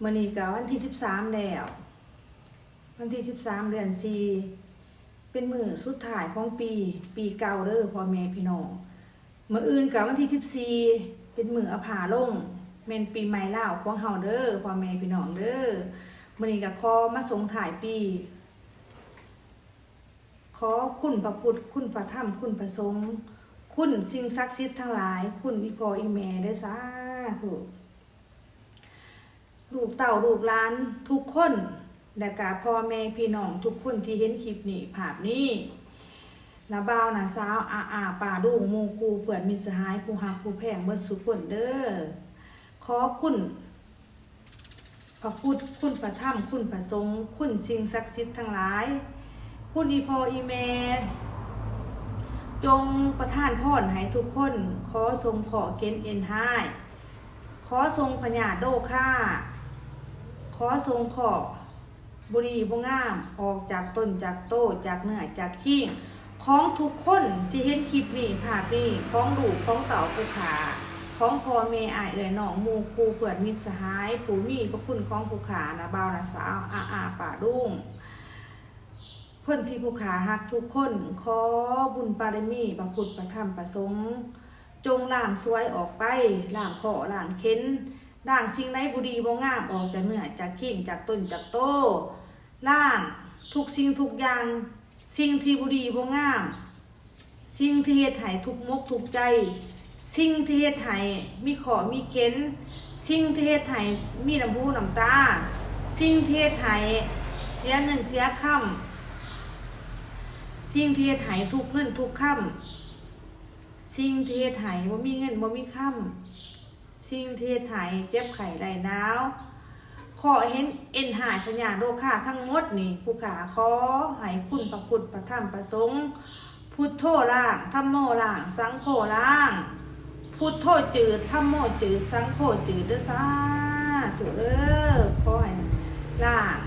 มื้อนี้ก็วันที่13แล้ววันที่13เดือน4เป็นมื้อสุดท้ายของปีเก่าเด้อพ่อแม่พี่น้องมื้ออื่นก็วันที่14เป็นมื้ออภาลงแม่นปีใหม่ลาวของเฮาเด้อพ่อแม่พี่น้องเด้อมื้อนี้ก็ขอมาส่งท้ายปีขอคุณพระพุทธคุณพระธรรมคุณพระสงฆ์คุณสิ่งศักดิ์สิทธิ์ทั้งหลายคุณอีพ่ออีแม่เด้อสาธุลูกเต้าลูกหลานทุกคนและก็พ่อแม่พี่น้องทุกคนที่เห็นคลิปนี้ภาพนี้นาบ่าวนาสาวอาป่าดุงหมู่คู่เพื่อนมิตรสหายผู้ฮักผู้แพงเบิดสุขคนเด้อขอคุณพระพุทธคุณพระธรรมคุณพระสงฆ์คุณสิ่งศักดิ์สิทธิ์ทั้งหลายคุณอีพ่ออีแม่จงประทานพรให้ทุกคนขอทรงขอเกณฑ์เอ็นให้ขอทรงพญาโดค่าขอทรงขอบุรีบ่งามออกจากต้นจากโตจากเนื้อจากขี้ของทุกคนที่เห็นคลิปนี้ภาพนี้ของลูกของเต่าผู้ขาของพ่อแม่อ้ายเอ๋ยน้องหมู่คู่เพื่อนมิตรสหายผู้มีพระคุณของผู้ขานะบ่าวนะสาวอาป่าดุงเพิ่นที่ผู้ขาฮักทุกคนขอบุญบารมีพระพุทธพระธรรมพระสงฆ์จงล้างสวยออกไปล้างขอล้างเข็นล้างสิ่งใดบ่ดีบ่งามออกจากเนื้อจากขี้จากต้นจากโตล้างทุกสิ่งทุกอย่างสิ่งที่บ่ดีบ่งามสิ่งที่เฮ็ดให้ทุกข์มกทุกข์ใจสิ่งที่เฮ็ดให้มีขอมีเข็นสิ่งที่เฮ็ดให้มีน้ำหูน้ำตาสิ่งที่เฮ็ดให้เสียเงินเสียค่ำสิ่งที่เฮ็ดให้ทุกเงินทุกค่ำสิ่งที่เฮ็ดให้บ่มีเงินบ่มีค่ำสิ่งที่เฮ็ดให้เจ็บไข้ได้หนาวขอเห็นเอ็นหายพญาโลคาทั้งหมดนี่ผู้ขาขอให้คุณพระพุทธพระธรรมพระสงฆ์พุทโธล่างธัมโมล่างสังโฆล่างพุทโธจืดธัมโมจืดสังโฆจืดเด้อสาธุเด้อขอให้ล่าง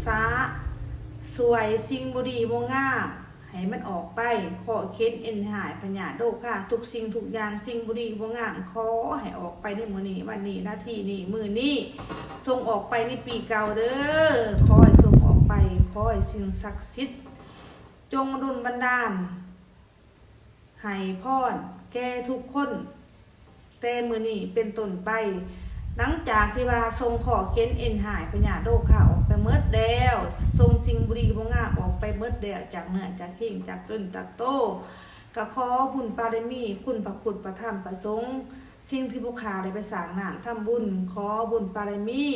สาสวยสิ่งบ่ดีบ่งามให้มันออกไปขอเข็นเอ็นหายพญาโลคาทุกสิ่งทุกอย่างสิ่งบ่ดีบ่งามขอให้ออกไปในมื้อนี้วันนี้นาทีนี้มื้อนี้ส่งออกไปในปีเก่าเด้อขอให้ส่งออกไปขอให้สิ่งศักดิ์สิทธิ์จงดลบันดาลให้พรแก่ทุกคนแต่มื้อนี้เป็นต้นไปหลังจากที่ว่าทรงขอเข็นเอ็นหายพญาโลคาออกไปหมดแล้วทรงสิ่งบ่ดีบ่งามออกไปหมดแล้วจากเนื้อจากขี้จากต้นจากโตก็ขอบุญบารมีคุณพระพุทธพระธรรมพระสงฆ์สิ่งที่ผู้ขาได้ไปสร้างน้ำทำบุญขอบุญบารมี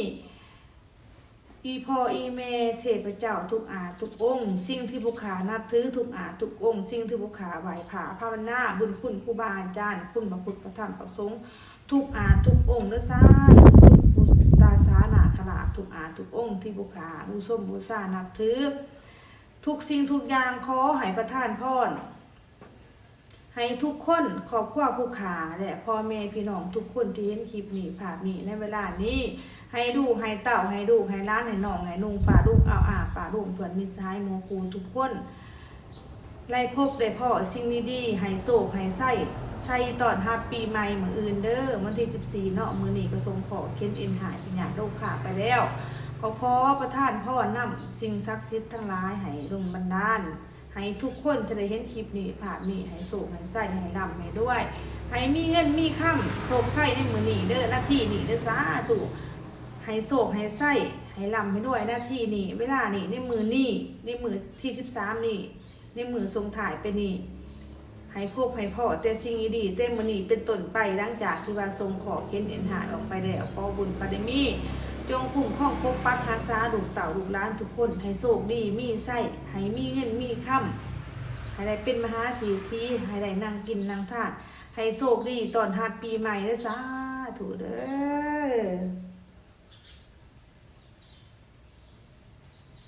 อีพ่ออีแม่เทพเจ้าทุกอาทุกองค์สิ่งที่ผู้ขานับถือทุกอาทุกองค์สิ่งที่ผู้ขาไหว้พระภาวนาบุญคุณครูบาอาจารย์คุณพระพุทธพระธรรมพระสงฆ์ทุกอาทุกองค์เด้อสาธุพุทธาสานาคราทุกอาทุกองค์ที่ผู้ขาบูชมบูชานับถือทุกสิ่งทุกอย่างขอให้ประทานพรให้ทุกคนขอบครัวผู้ขาและพ่อแม่พี่น้องทุกคนที่เห็นคลิปนี้ภาพนี้ในเวลานี้ให้ดูให้เต่าให้ดูให้ล้านให้น้องให้นุ่งป่าลูกอาป่าลูกเพื่อนมิตรสหายหมู่คู่ทุกคนไล่พบได้พ่อสิ่งดีๆให้โศกให้ไส้ใช้ตอนรับปีใหม่มื้ออื่นเด้อวันที่14เนาะมื้อนี้ก็ทรงขอเข็นเอ็นหายพญาโลคาไปแล้วขอประทานพ่อนำสิ่งศักดิ์สิทธิ์ทั้งหลายให้ดลบันดาลให้ทุกคนจะได้เห็นคลิปนี้ภาพนี้ให้โศกให้ไส้ให้ร่ำให้ด้วยให้มีเงินมีค่ำโศกไส้ในมื้อนี้เด้อหน้าที่นี้เด้อสาธุให้โศกให้ไส้ให้ร่ำให้ด้วยหน้าที่นี้เวลานี้ในมื้อนี้ในมื้อที่13นี้ในมื้อส่งถ่ายไปนี้ให้พวกให้พ่อแต่สิ่งดีๆแต่มื้อนี้เป็นต้นไปหลังจากที่ว่าทรงขอเข็นเอ็นหายออกไปแล้วขอบุญบารมีจงคุ้มครองปกปักรักษาลูกเต่าลูกหลานทุกคนให้โชคดีมีไส้ให้มีเงินมีค่ำให้ได้เป็นมหาเศรษฐีให้ได้นั่งกินนั่งทานให้โชคดีตอนรับปีใหม่เด้อสาธุเด้อ